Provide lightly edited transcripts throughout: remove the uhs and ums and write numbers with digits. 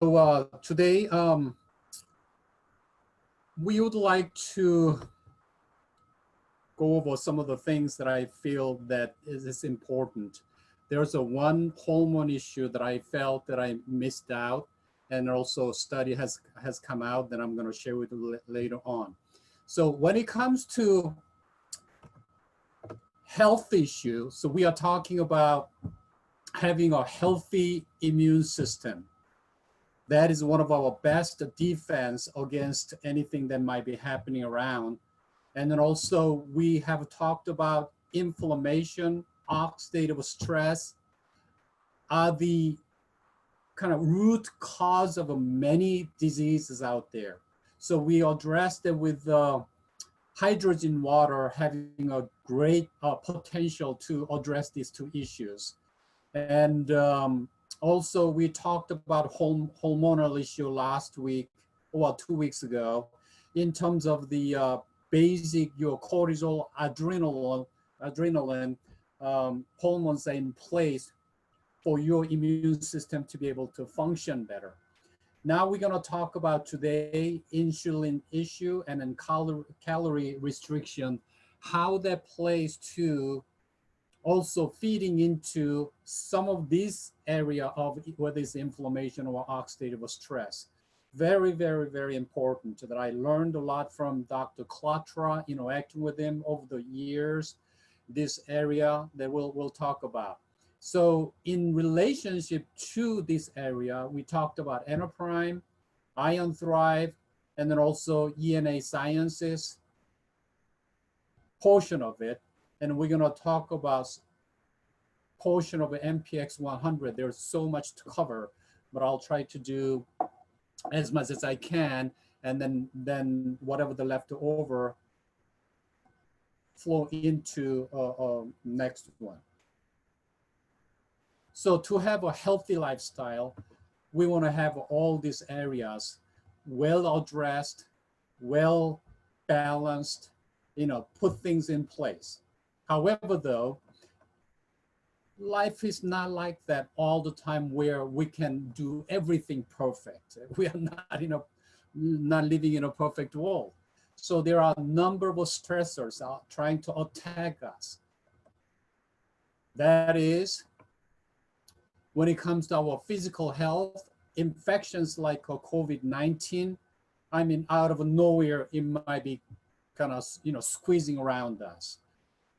Today we would like to go over some of the things that I feel that is important. There's a one hormone issue that I felt that I missed out, and also a study has come out that I'm going to share with you later on. So when it comes to health issues, so we are talking about having a healthy immune system. That is one of our best defense against anything that might be happening around. And then also we have talked about inflammation, oxidative stress are the kind of root cause of many diseases out there. So we addressed it with hydrogen water having a great potential to address these two issues. And also we talked about hormonal issue last week, or 2 weeks ago, in terms of the basic your cortisol, adrenaline hormones are in place for your immune system to be able to function better. Now we're going to talk about today insulin issue and then calorie restriction, how that plays to also feeding into some of this area of whether it's inflammation or oxidative stress. Very, very, very important that I learned a lot from Dr. Klatra, acting with him over the years, this area that we'll talk about. So in relationship to this area, we talked about Enterprime, Ion Thrive, and then also ENA Sciences, portion of it. And we're going to talk about portion of MPX 100. There's so much to cover, but I'll try to do as much as I can, and then whatever the leftover flow into next one. So to have a healthy lifestyle, we want to have all these areas well addressed, well balanced, put things in place. However, though, life is not like that all the time where we can do everything perfect. We are not living in a perfect world. So there are a number of stressors out trying to attack us. That is, when it comes to our physical health, infections like COVID-19, out of nowhere, it might be kind of, squeezing around us.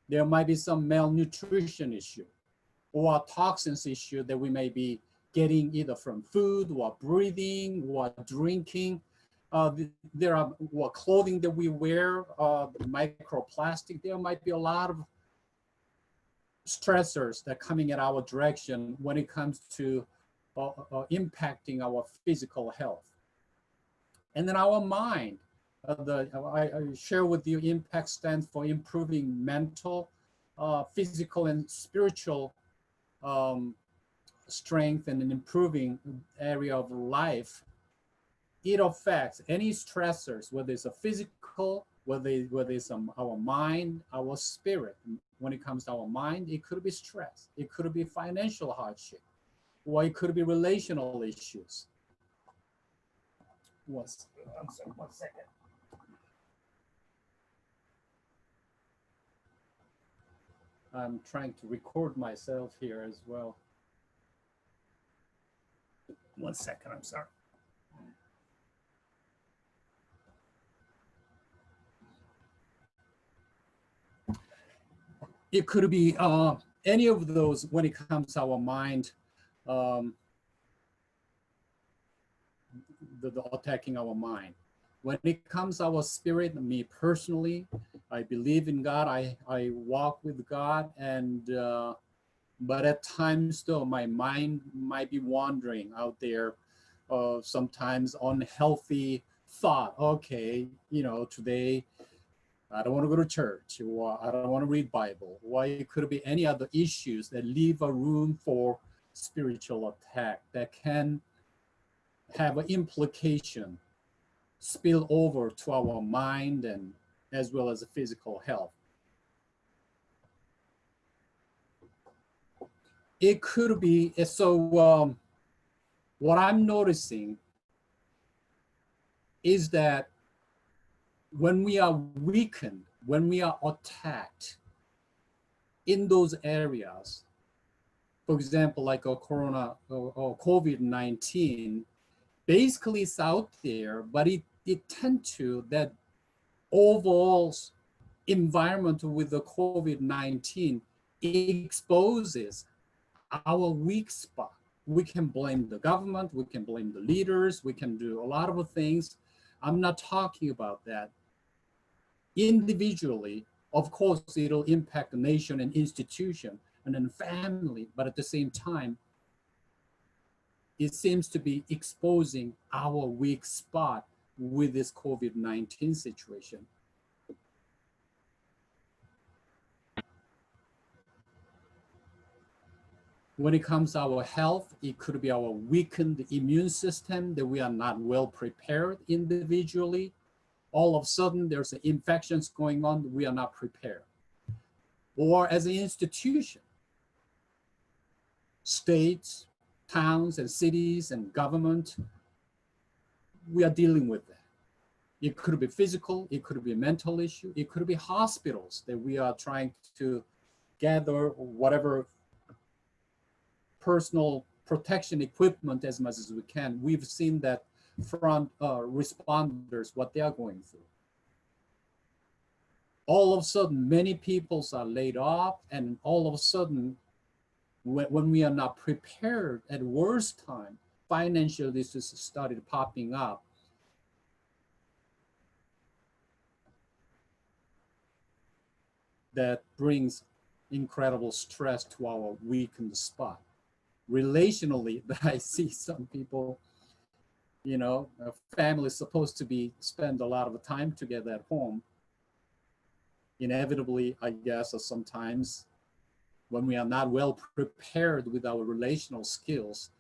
There might be some malnutrition issue or toxins issue that we may be getting either from food or breathing or drinking. There are clothing that we wear, microplastic. There might be a lot of stressors that are coming at our direction when it comes to impacting our physical health. And then our mind, I share with you, impact stands for improving mental, physical, and spiritual strength, and an improving area of life. It affects any stressors, whether it's a physical, whether it's our mind, our spirit. When it comes to our mind, it could be stress, it could be financial hardship, or it could be relational issues. One second. I'm trying to record myself here as well. 1 second, I'm sorry. It could be any of those when it comes to our mind, the attacking our mind. When it comes to our spirit, me personally, I believe in God. I walk with God, and but at times though, my mind might be wandering out there. Sometimes unhealthy thought. Okay, today I don't want to go to church, or I don't want to read Bible. Or it could be any other issues that leave a room for spiritual attack that can have an implication, spill over to our mind and as well as physical health. It could be, so what I'm noticing is that when we are weakened, when we are attacked in those areas, for example, like a corona or COVID-19, basically it's out there, but it tends to that overall environment with the COVID-19 exposes our weak spot. We can blame the government, we can blame the leaders, we can do a lot of things. I'm not talking about that. Individually, of course, it'll impact the nation and institution and then family, but at the same time, it seems to be exposing our weak spot with this COVID-19 situation. When it comes to our health, it could be our weakened immune system that we are not well prepared individually. All of a sudden, there's infections going on, we are not prepared. Or as an institution, states, towns and cities and government, we are dealing with that. It could be physical, it could be a mental issue, it could be hospitals that we are trying to gather whatever personal protection equipment as much as we can. We've seen that front responders, what they are going through. All of a sudden, many people are laid off, and all of a sudden, when we are not prepared at worst time, financial issues started popping up. That brings incredible stress to our weakened spot. Relationally, I see some people, you know, a family is supposed to be spend a lot of time together at home. Inevitably, I guess, or sometimes when we are not well prepared with our relational skills,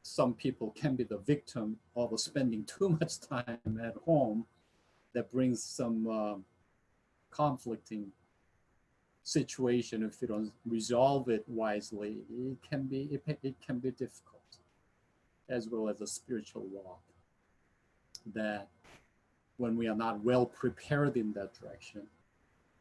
some people can be the victim of spending too much time at home. That brings some conflicting situation. If you don't resolve it wisely, it can be difficult, as well as a spiritual walk. That when we are not well prepared in that direction,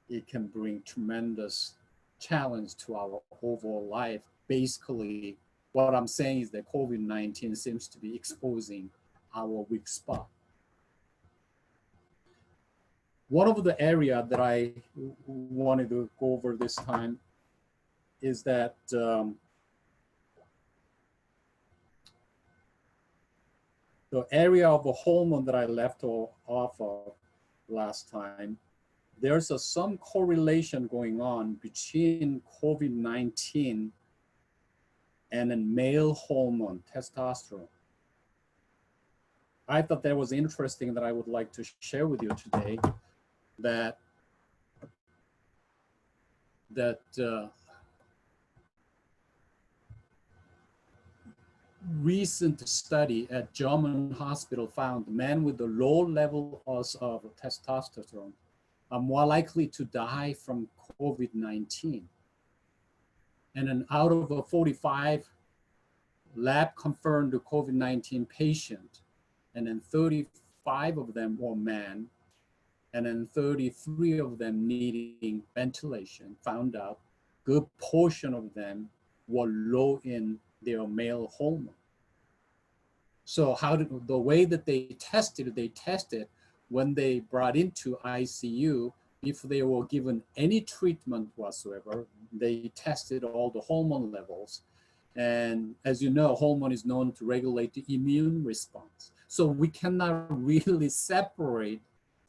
it can bring tremendous challenge to our overall life. Basically, what I'm saying is that COVID-19 seems to be exposing our weak spot. One of the area that I wanted to go over this time is that the area of a hormone that I left off of last time. There's some correlation going on between COVID-19 and a male hormone, testosterone. I thought that was interesting that I would like to share with you today. That recent study at German hospital found men with a low level of testosterone are more likely to die from COVID-19. And then out of a 45 lab confirmed COVID-19 patient, and then 35 of them were men, and then 33 of them needing ventilation, found out good portion of them were low in their male hormone. So the way that they tested when they brought into ICU, if they were given any treatment whatsoever, they tested all the hormone levels. And as you know, hormone is known to regulate the immune response. So we cannot really separate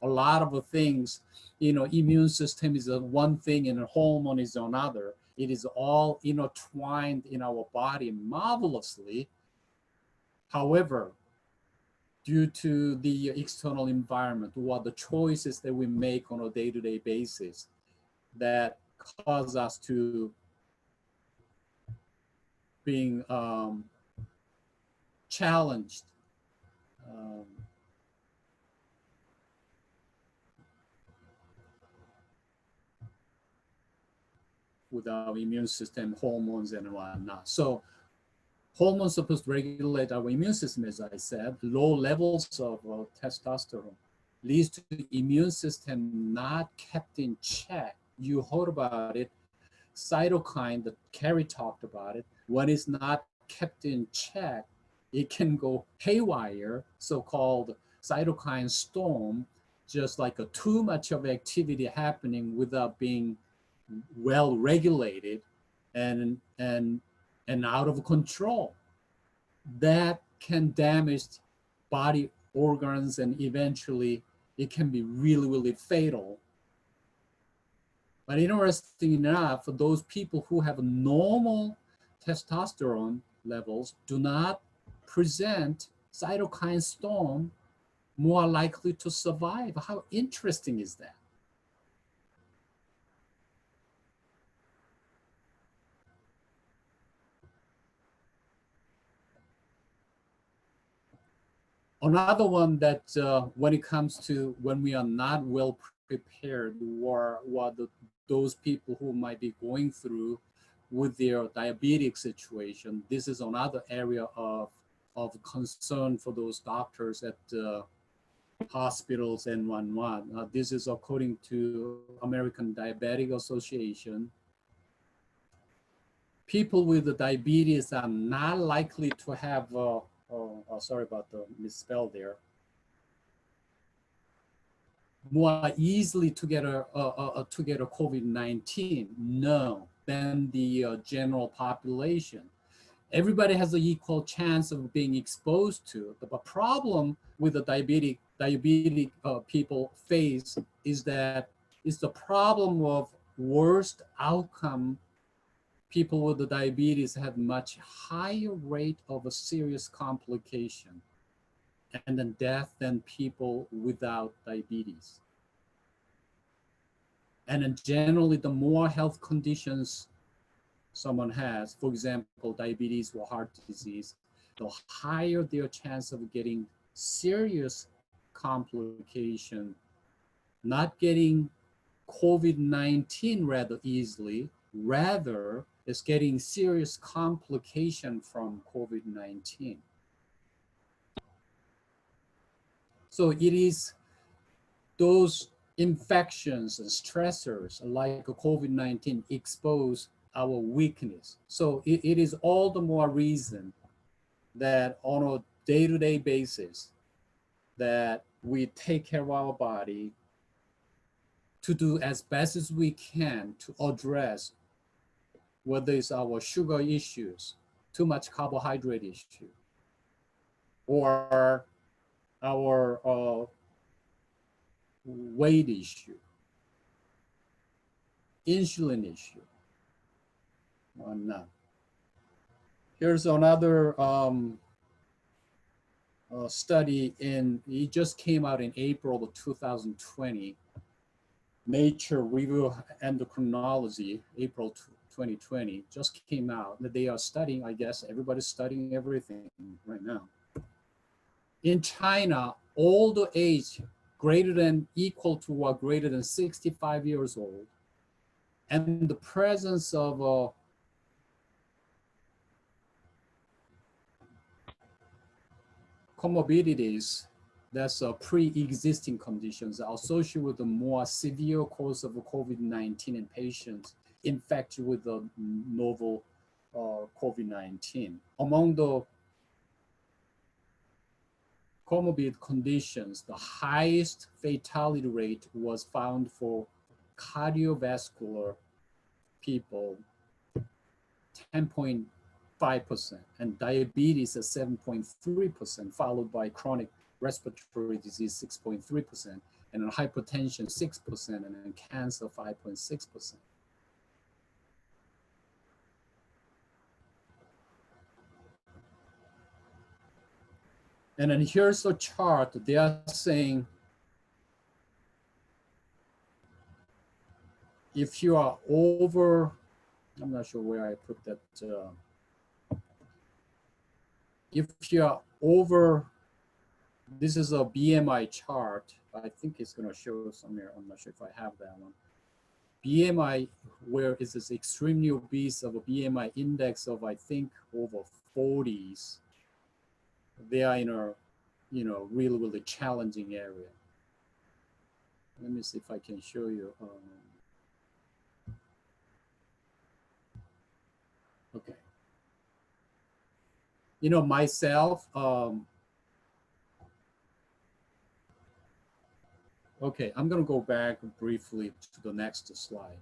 a lot of things. You know, immune system is one thing and hormone is another. It is all intertwined in our body marvelously. However, due to the external environment or the choices that we make on a day-to-day basis, that cause us to being challenged with our immune system, hormones and whatnot. So hormones supposed to regulate our immune system, as I said. Low levels of testosterone leads to the immune system not kept in check. You heard about it, cytokine that Carrie talked about it. When it's not kept in check, it can go haywire, so-called cytokine storm, just like a too much of activity happening without being well regulated and out of control. That can damage body organs, and eventually it can be really, really fatal. But interesting enough, for those people who have normal testosterone levels do not present cytokine storm, more likely to survive. How interesting is that? Another one that when it comes to when we are not well prepared, or what those people who might be going through with their diabetic situation, this is another area of concern for those doctors at hospitals and one. This is according to American Diabetic Association. People with the diabetes are not likely to have, sorry about the misspell there, more easily to get a COVID-19, no, than the general population. Everybody has an equal chance of being exposed to. The problem with the diabetic people face is that it's the problem of worst outcome. People with the diabetes have much higher rate of a serious complication and then death than people without diabetes. And then generally, the more health conditions someone has, for example, diabetes or heart disease, the higher their chance of getting serious complication, not getting COVID-19 rather easily, rather is getting serious complication from COVID-19. So it is those infections and stressors like COVID-19 expose our weakness. So it is all the more reason that on a day-to-day basis that we take care of our body to do as best as we can to address whether it's our sugar issues, too much carbohydrate issue, or our weight issue, insulin issue, or not. Here's another study it just came out in April of 2020. Nature Review Endocrinology, April 2020, just came out that they are studying, I guess everybody's studying everything right now. In China, older age greater than equal to or greater than 65 years old, and the presence of comorbidities, that's pre-existing conditions are associated with the more severe course of COVID-19 in patients infected with the novel COVID-19. Among the comorbid conditions, the highest fatality rate was found for cardiovascular people, 10.5%, and diabetes at 7.3%, followed by chronic respiratory disease 6.3%, and then hypertension 6%, and then cancer 5.6%. And then here's a chart. They are saying if you are over, I'm not sure where I put that. If you are over, this is a BMI chart. I think it's going to show somewhere. I'm not sure if I have that one. BMI, where is this extremely obese of a BMI index of, I think, over 40s, they are in a, really, really challenging area. Let me see if I can show you. Okay. Myself, okay, I'm going to go back briefly to the next slide.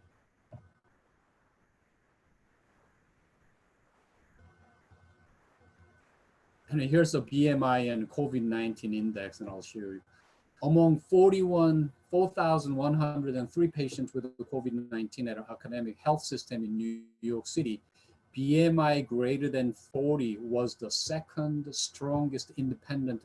And here's the BMI and COVID-19 index, and I'll show you. Among 4,103 patients with COVID-19 at an academic health system in New York City, BMI greater than 40 was the second strongest independent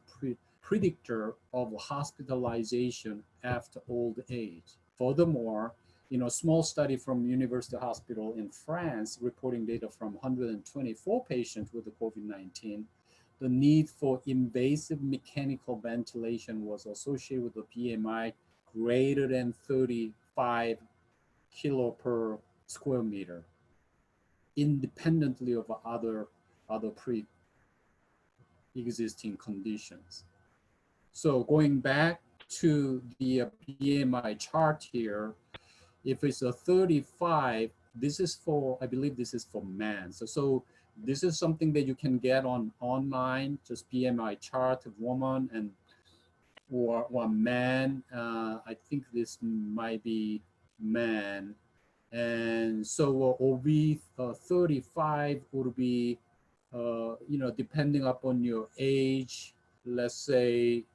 predictor of hospitalization after old age. Furthermore, a small study from University Hospital in France reporting data from 124 patients with the COVID-19, the need for invasive mechanical ventilation was associated with a BMI greater than 35 kilo per square meter, independently of other pre-existing conditions. So going back to the BMI chart here, if it's a 35, this is for, I believe this is for men. So this is something that you can get online, just BMI chart of woman and or man. I think this might be man. And so OB 35 would be, depending upon your age, let's say,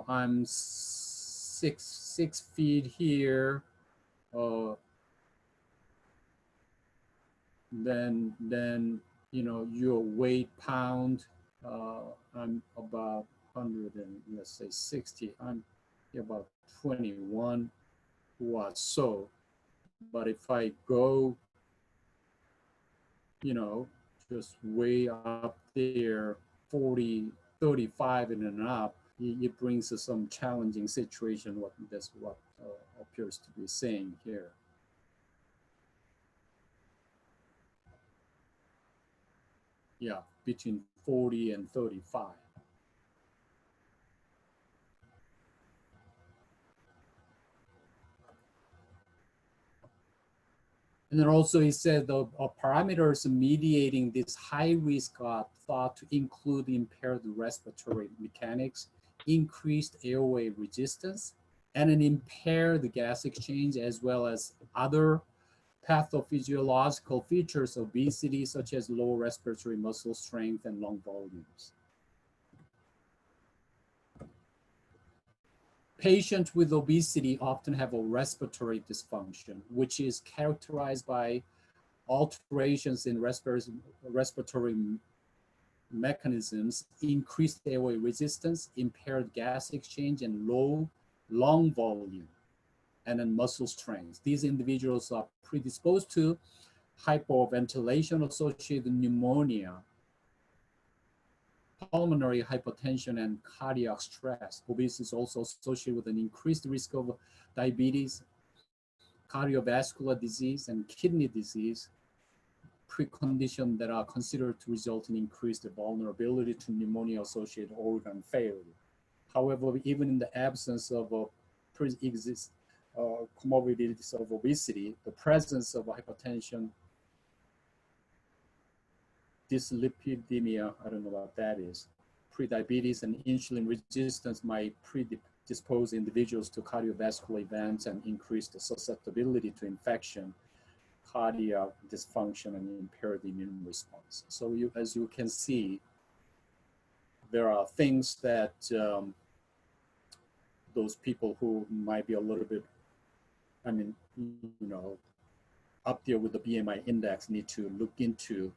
I'm 6 feet here. Then your weight pound, I'm about 100 and let's say 60. I'm about 21 or so. But if I go, just way up there, 40, 35 and up, it brings us some challenging situation. That's what appears to be saying here. Yeah, between 40 and 35. And then also he said the parameters mediating this high risk are thought to include impaired respiratory mechanics, increased airway resistance, and an impaired gas exchange, as well as other pathophysiological features of obesity, such as low respiratory muscle strength and lung volumes. Patients with obesity often have a respiratory dysfunction, which is characterized by alterations in respiratory mechanisms, increased airway resistance, impaired gas exchange, and low lung volume, and then muscle strength. These individuals are predisposed to hypoventilation-associated pneumonia, pulmonary hypertension, and cardiac stress. Obesity is also associated with an increased risk of diabetes, cardiovascular disease, and kidney disease, preconditions that are considered to result in increased vulnerability to pneumonia-associated organ failure. However, even in the absence of pre-existing comorbidities of obesity, the presence of hypertension, dyslipidemia, I don't know what that is, prediabetes and insulin resistance might predispose individuals to cardiovascular events and increase the susceptibility to infection, cardiac dysfunction, and impaired immune response. So as you can see, there are things that those people who might be a little bit, up there with the BMI index need to look into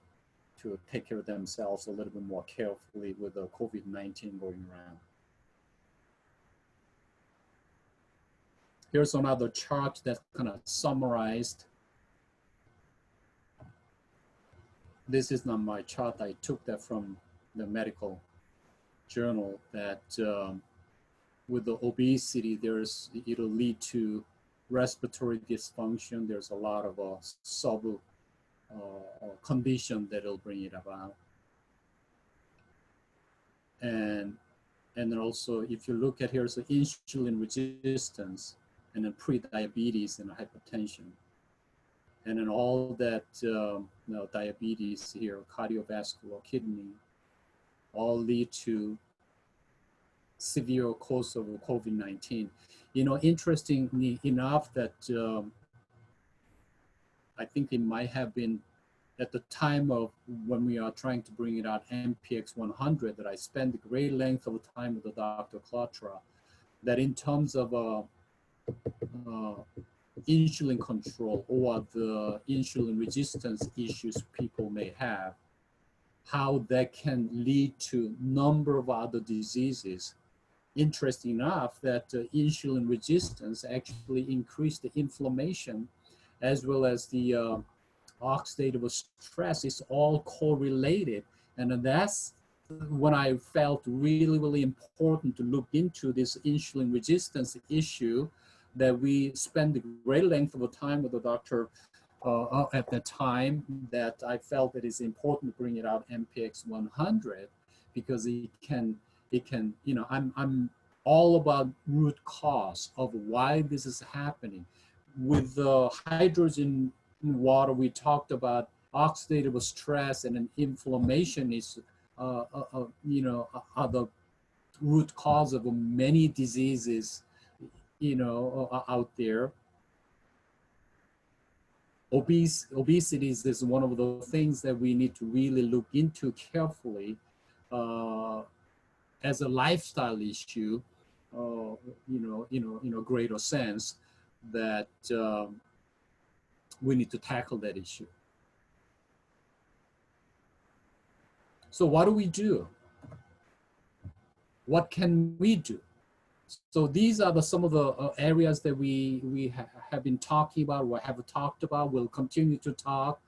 to take care of themselves a little bit more carefully with the COVID-19 going around. Here's another chart that kind of summarized. This is not my chart. I took that from the medical journal that with the obesity, it'll lead to respiratory dysfunction. There's a lot of sub condition that will bring it about. And then also, if you look at here, so insulin resistance, and then pre-diabetes and hypertension, and then all that diabetes here, cardiovascular, kidney, all lead to severe course of COVID-19. Interestingly enough, that I think it might have been at the time of when we are trying to bring it out, MPX 100, that I spent a great length of time with the Dr. Klatra, that in terms of insulin control or the insulin resistance issues people may have, how that can lead to number of other diseases. Interesting enough that insulin resistance actually increased the inflammation as well as the oxidative stress is all correlated. And that's when I felt really, really important to look into this insulin resistance issue, that we spend a great length of time with the doctor at the time, that I felt that it's important to bring it out MPX 100, because it can, I'm all about root cause of why this is happening. With the hydrogen water, we talked about oxidative stress and an inflammation is, are the root cause of many diseases, out there. Obesity is one of the things that we need to really look into carefully as a lifestyle issue, in a greater sense, that we need to tackle that issue. So what do we do? What can we do? So these are some of the areas that we have been talking about, or have talked about, we'll continue to talk.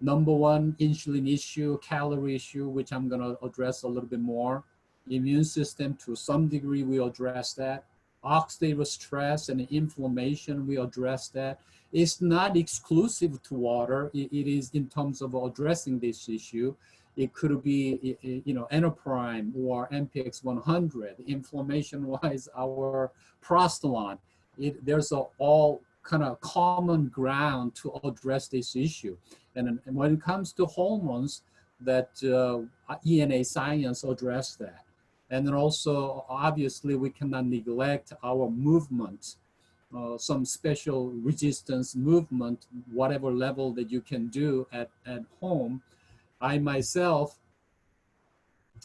Number one, insulin issue, calorie issue, which I'm gonna address a little bit more. Immune system, to some degree, we address that. Oxidative stress and inflammation, we address that. It's not exclusive to water. It is in terms of addressing this issue. It could be, endocrine or MPX 100. Inflammation-wise, our prostolon. There's all kind of common ground to address this issue. And when it comes to hormones, that ENA science address that. And then also, obviously, we cannot neglect our movement, some special resistance movement, whatever level that you can do at home. I myself,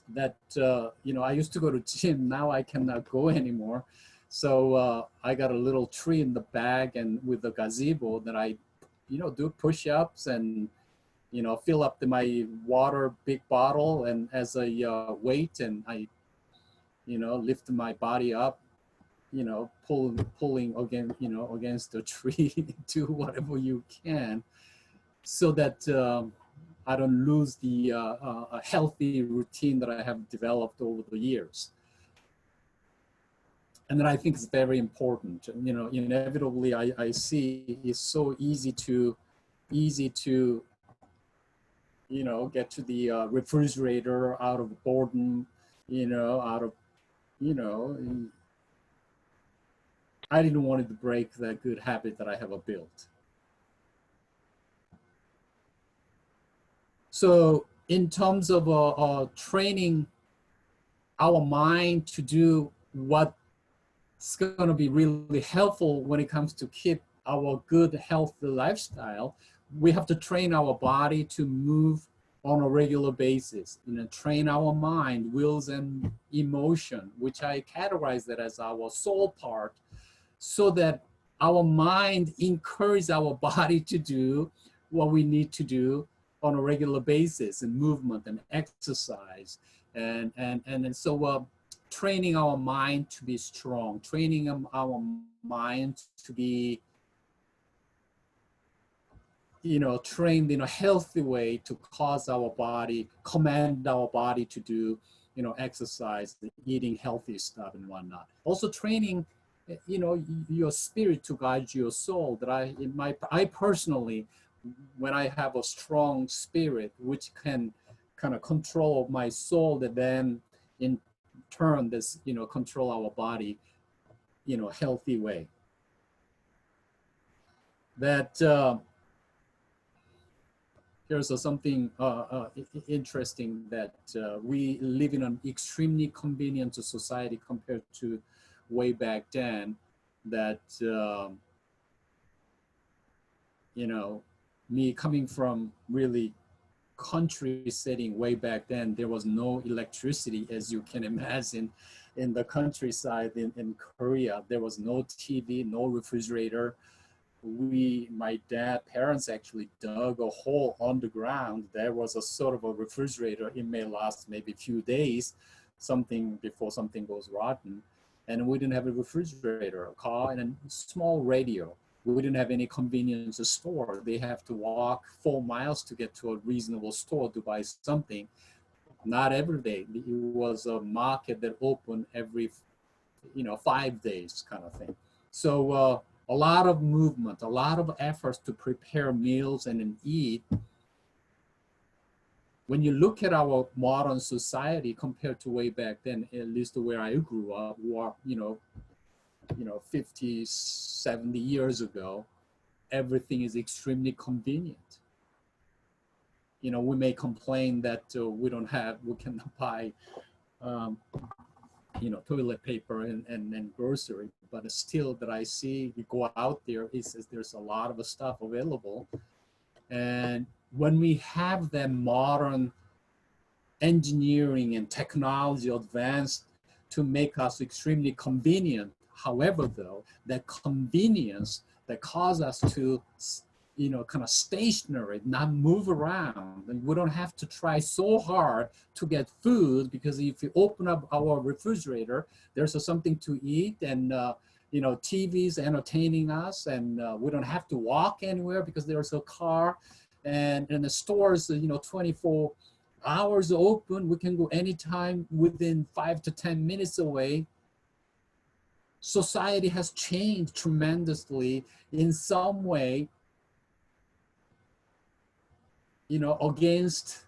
that, I used to go to gym, now I cannot go anymore. So I got a little tree in the bag and with the gazebo that I, do push-ups and, fill up my water big bottle and as a weight, and I, lift my body up, pulling again, against the tree, do whatever you can, so that I don't lose the a healthy routine that I have developed over the years. And then I think it's very important. Inevitably, I see it's so easy to, get to the refrigerator out of boredom, out of, I didn't want to break that good habit that I have built. So in terms of training our mind to do what's going to be really helpful when it comes to keep our good, healthy lifestyle, we have to train our body to move on a regular basis, train our mind, wills and emotion, which I categorize that as our soul part, so that our mind encourages our body to do what we need to do on a regular basis, and movement and exercise. And so training our mind to be strong, training our mind to be, trained in a healthy way to cause our body, command our body to do, exercise, eating healthy stuff and whatnot. Also training, your spirit to guide your soul. That I personally, when I have a strong spirit, which can kind of control my soul, that then, in turn this, control our body, healthy way. That here's something interesting, that we live in an extremely convenient society compared to way back then, that, me coming from really country setting way back then, there was no electricity, as you can imagine, in the countryside in Korea. There was no TV, no refrigerator. My parents actually dug a hole on the ground. There was a sort of a refrigerator. It may last maybe a few days, before something goes rotten. And we didn't have a refrigerator, a car, and a small radio. We didn't have any convenience store. They have to walk 4 miles to get to a reasonable store to buy something. Not every day. It was a market that opened every, 5 days kind of thing. So a lot of movement, a lot of efforts to prepare meals and then eat. When you look at our modern society compared to way back then, at least where I grew up, 50, 70 years ago, everything is extremely convenient. We may complain that we cannot buy, toilet paper and grocery, but still that I see, we go out there, there's a lot of stuff available. And when we have that modern engineering and technology advanced to make us extremely convenient, however, though, that convenience that causes us to, kind of stationary, not move around. And we don't have to try so hard to get food, because if you open up our refrigerator, there's something to eat, and TV's entertaining us, and we don't have to walk anywhere because there's a car, and the stores, 24 hours open. We can go anytime within 5 to 10 minutes away. Society has changed tremendously in some way, against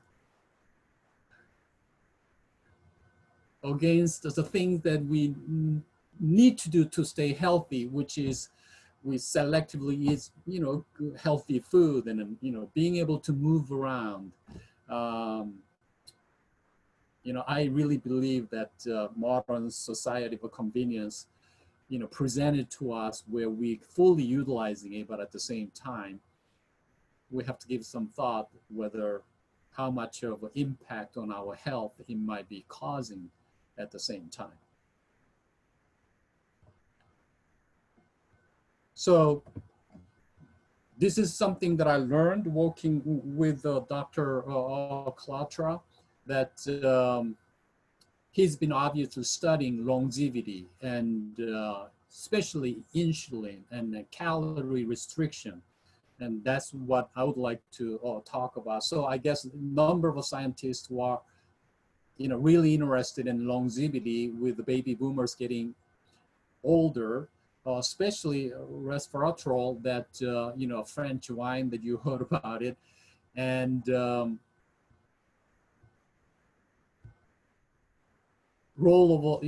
the things that we need to do to stay healthy, which is we selectively eat, healthy food, and, being able to move around. I really believe that modern society for convenience, presented to us where we fully utilizing it, but at the same time, we have to give some thought how much of an impact on our health it might be causing at the same time. So this is something that I learned working with Dr. Klatra, that he's been obviously studying longevity, and especially insulin and calorie restriction. And that's what I would like to talk about. So I guess a number of scientists who are, really interested in longevity, with the baby boomers getting older, especially resveratrol, that, French wine that you heard about it. And role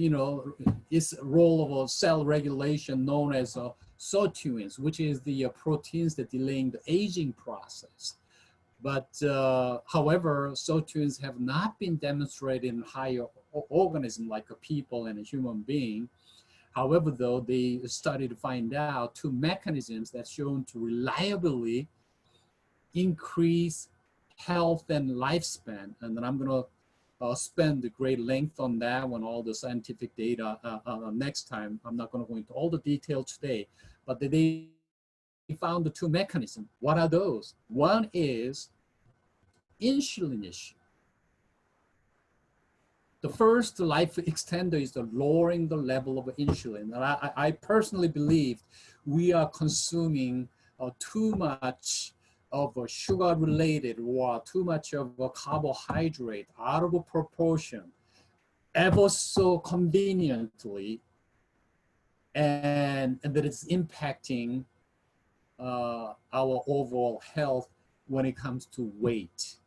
of a cell regulation known as sirtuins, which is the proteins that delay the aging process. But however, sirtuins have not been demonstrated in higher organisms like a people and a human being. However, though, they studied to find out 2 mechanisms that's shown to reliably increase health and lifespan. And then I'm going to spend a great length on that one, all the scientific data next time. I'm not going to go into all the details today, but they found the 2 mechanisms. What are those? One is insulin issue. The first life extender is the lowering the level of insulin. And I personally believe we are consuming too much of a sugar-related, or too much of a carbohydrate out of proportion, ever so conveniently, and that it's impacting our overall health when it comes to weight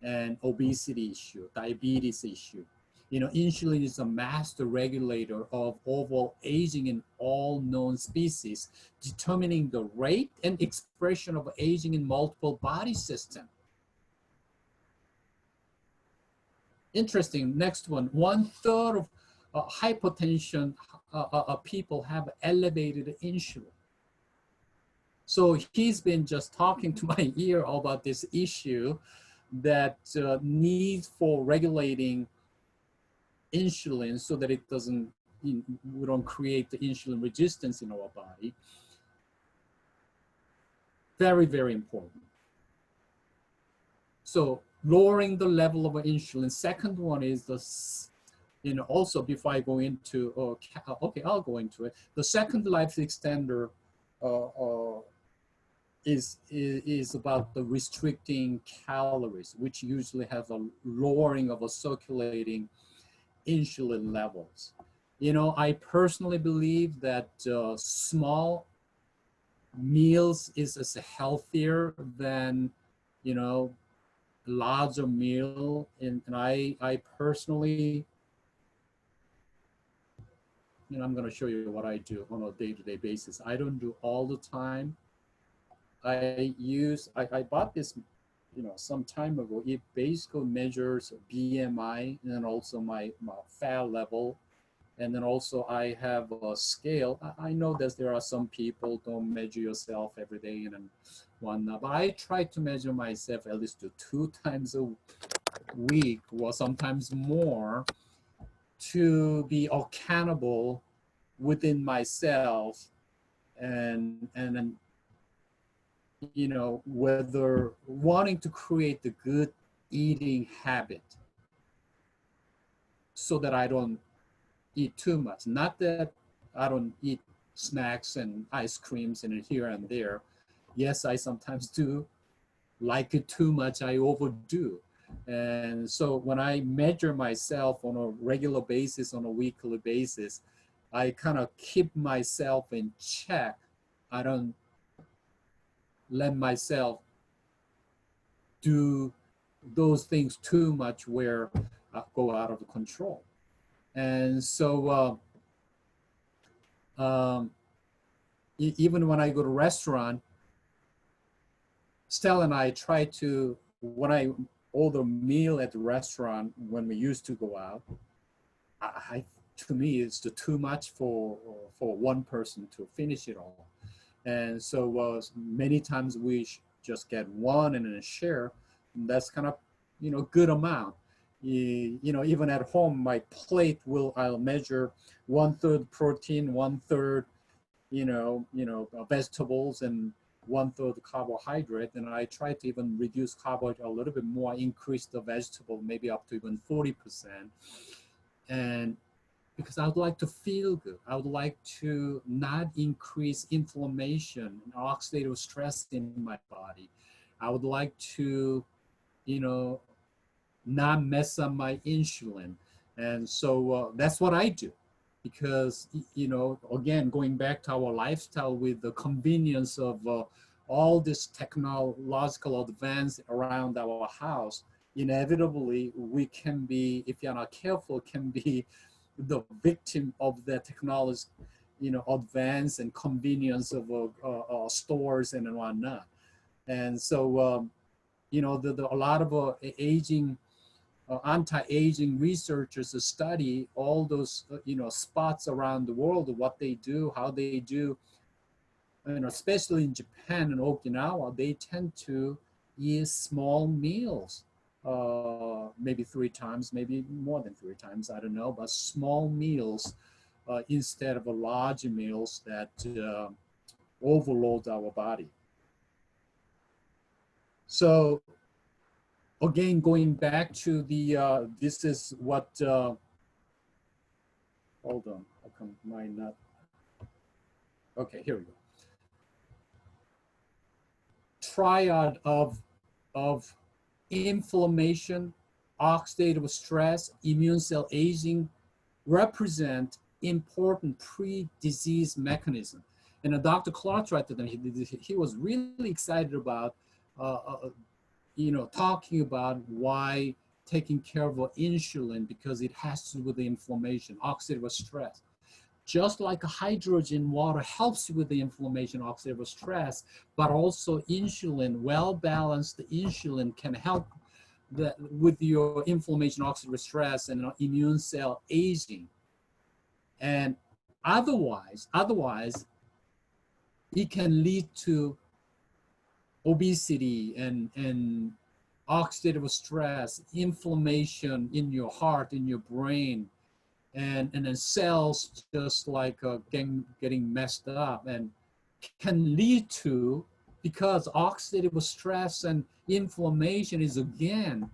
and obesity issue, diabetes issue. Insulin is a master regulator of overall aging in all known species, determining the rate and expression of aging in multiple body systems. Interesting. Next one. 1/3 of hypertension people have elevated insulin. So he's been just talking to my ear about this issue, that need for regulating insulin so that it doesn't, we don't create the insulin resistance in our body. Very, very important. So lowering the level of insulin. Second one is the, also before I go into, okay, I'll go into it. The second life extender is about the restricting calories, which usually have a lowering of a circulating insulin levels. I personally believe that small meals is as healthier than, larger meal. And I personally, I'm going to show you what I do on a day-to-day basis. I don't do all the time. I bought this, some time ago. It basically measures BMI and also my fat level. And then also I have a scale. I know that there are some people don't measure yourself every day and whatnot, but I try to measure myself at least 2 times a week or sometimes more to be accountable within myself and whether wanting to create the good eating habit so that I don't eat too much. Not that I don't eat snacks and ice creams and here and there. Yes, I sometimes do like it too much. I overdo. And so when I measure myself on a regular basis, on a weekly basis, I kind of keep myself in check. I don't let myself do those things too much where I go out of control. And so even when I go to restaurant, Stella and I try to, when I order a meal at the restaurant, when we used to go out, to me, it's too much for one person to finish it all. And so many times we just get one and then share. And that's kind of, good amount. Even at home, my plate I'll measure 1/3 protein, 1/3, vegetables, and 1/3 carbohydrate. And I try to even reduce carbohydrate a little bit more, increase the vegetable, maybe up to even 40%. And because I would like to feel good. I would like to not increase inflammation and oxidative stress in my body. I would like to, not mess up my insulin. And so that's what I do. Because, again, going back to our lifestyle with the convenience of all this technological advance around our house, inevitably we can be, if you're not careful, can be the victim of the technology, advance and convenience of stores and whatnot. And so, a lot of aging, anti-aging researchers study all those, spots around the world, what they do, how they do, especially in Japan and Okinawa, they tend to eat small meals. Maybe 3 times, maybe more than 3 times, I don't know, but small meals instead of large meals that overload our body. So again, going back to the, this is what, hold on, how come mine not, okay, here we go. Triad of inflammation, oxidative stress, immune cell aging represent important pre-disease mechanism. And Dr. Clark, he was really excited about, talking about why taking care of insulin because it has to do with the inflammation, oxidative stress. Just like hydrogen water helps you with the inflammation, oxidative stress, but also insulin, well-balanced insulin can help with your inflammation, oxidative stress, and immune cell aging. And otherwise, it can lead to obesity and oxidative stress, inflammation in your heart, in your brain, and then cells just like getting messed up, and can lead to, because oxidative stress and inflammation is again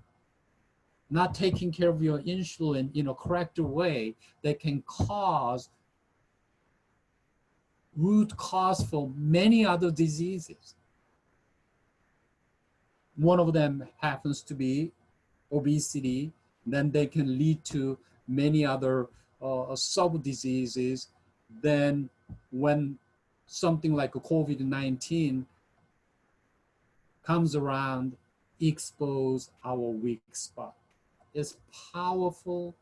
not taking care of your insulin in a correct way, that can cause root cause for many other diseases. One of them happens to be obesity, then they can lead to many other sub-diseases. Then when something like a COVID-19 comes around, expose our weak spot. It's powerful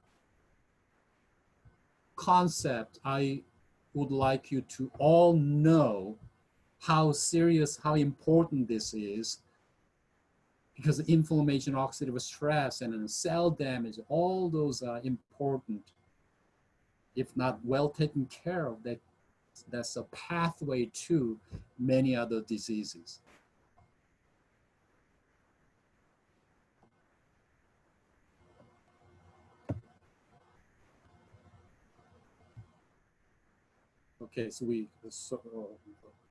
concept. I would like you to all know how serious, how important this is, because inflammation, oxidative stress, and then cell damage, all those are important. If not well taken care of, that's a pathway to many other diseases. Okay, so we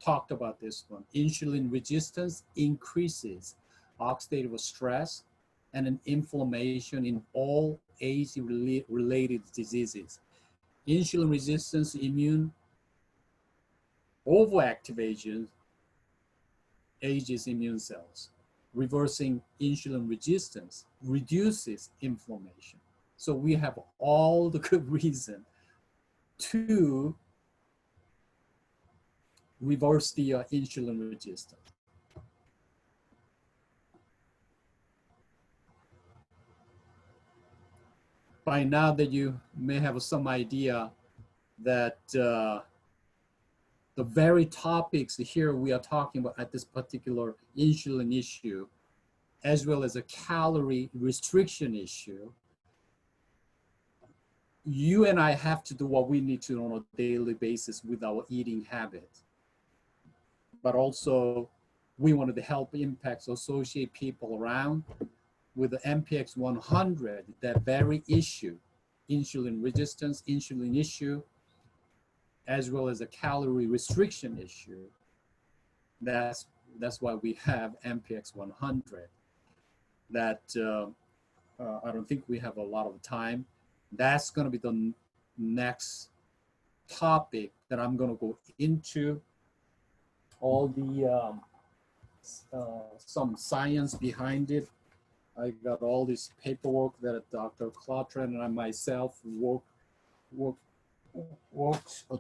talked about this one. Insulin resistance increases oxidative stress and an inflammation in all age-related diseases. Insulin resistance, immune overactivation ages immune cells. Reversing insulin resistance reduces inflammation. So we have all the good reason to reverse the insulin resistance. By now that you may have some idea that the very topics here we are talking about at this particular insulin issue, as well as a calorie restriction issue, you and I have to do what we need to on a daily basis with our eating habits. But also, we wanted to help impacts associate people around with the MPX 100, that very issue, insulin resistance, insulin issue, as well as a calorie restriction issue. That's why we have MPX 100. That I don't think we have a lot of time. That's going to be the next topic that I'm going to go into. All the some science behind it. I got all this paperwork that Dr. Clotran and I myself worked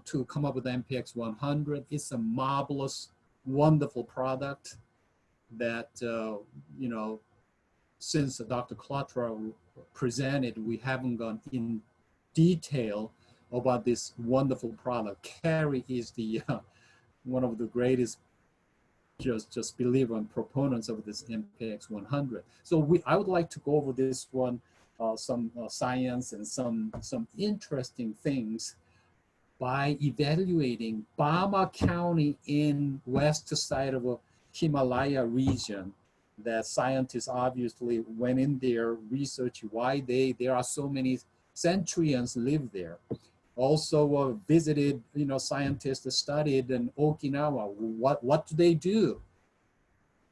to come up with MPX 100. It's a marvelous, wonderful product that, you know, since Dr. Clotran presented, we haven't gone in detail about this wonderful product. Carrie is the one of the greatest just believer and proponents of this MPX 100. So I would like to go over this one, some science and some interesting things by evaluating Bama County in west side of a Himalaya region, that scientists obviously went in there, research why there are so many centurions live there. Also visited, you know, scientists studied in Okinawa. What do they do?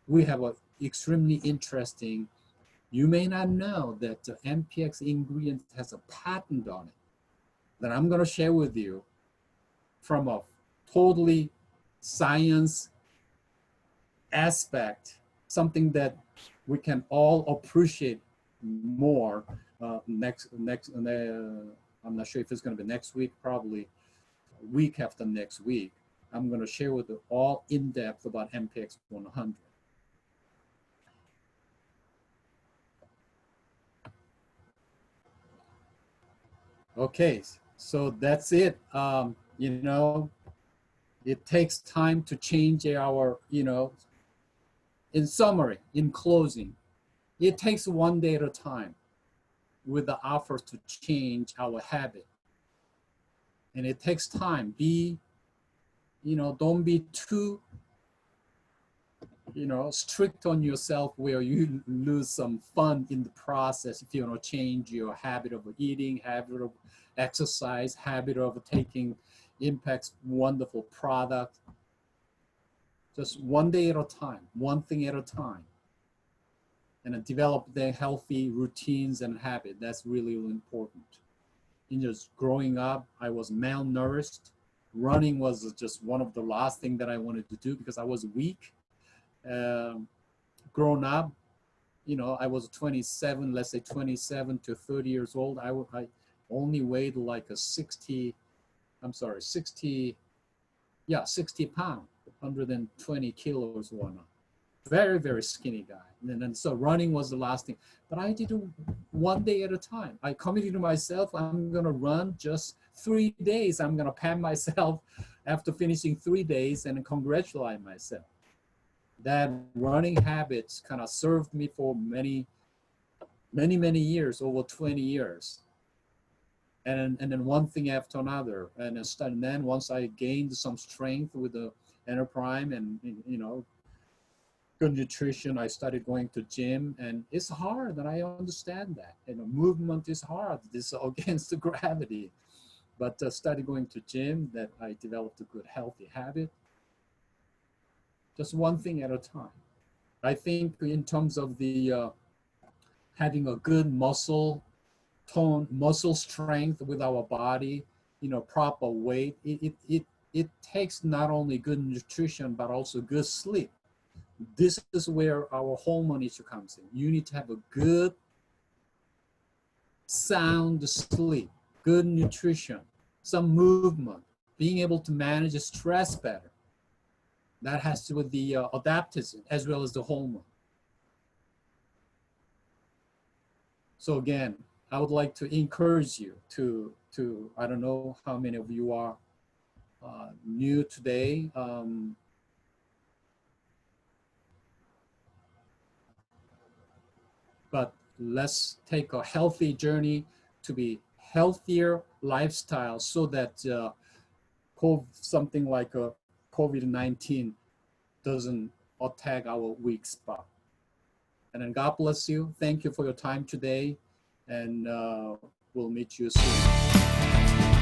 We have an extremely interesting, you may not know that the MPX ingredient has a patent on it that I'm going to share with you from a totally science aspect, something that we can all appreciate more I'm not sure if it's going to be next week, probably a week after next week. I'm going to share with you all in depth about MPX 100. Okay, so that's it. It takes time to change our, in summary, in closing, it takes one day at a time with the effort to change our habit. And it takes time. Don't be too, strict on yourself where you lose some fun in the process. If you want to change your habit of eating, habit of exercise, habit of taking Impact's wonderful product, just one day at a time, one thing at a time, and develop their healthy routines and habit. That's really, really important. In just growing up, I was malnourished. Running was just one of the last thing that I wanted to do because I was weak. Um, Grown up, I was 27, let's say 27 to 30 years old. I only weighed like a 60, 60 pounds, 120 kilos, whatnot. Very, very skinny guy. And then so running was the last thing. But I did it one day at a time. I committed to myself, I'm going to run just 3 days. I'm going to pat myself after finishing 3 days and congratulate myself. That running habits kind of served me for many, many, many years, over 20 years. And then one thing after another. And then once I gained some strength with the enterprise and, good nutrition, I started going to gym, and it's hard, and I understand that. Movement is hard. This is against the gravity. But started going to gym, that I developed a good healthy habit. Just one thing at a time. I think in terms of the having a good muscle tone, muscle strength with our body, proper weight, it takes not only good nutrition, but also good sleep. This is where our hormone issue comes in. You need to have a good, sound sleep, good nutrition, some movement, being able to manage stress better. That has to do with the adaptogen as well as the hormone. So again, I would like to encourage you to I don't know how many of you are new today. But let's take a healthy journey to be healthier lifestyle so that something like a COVID-19 doesn't attack our weak spot. And then God bless you. Thank you for your time today, and we'll meet you soon.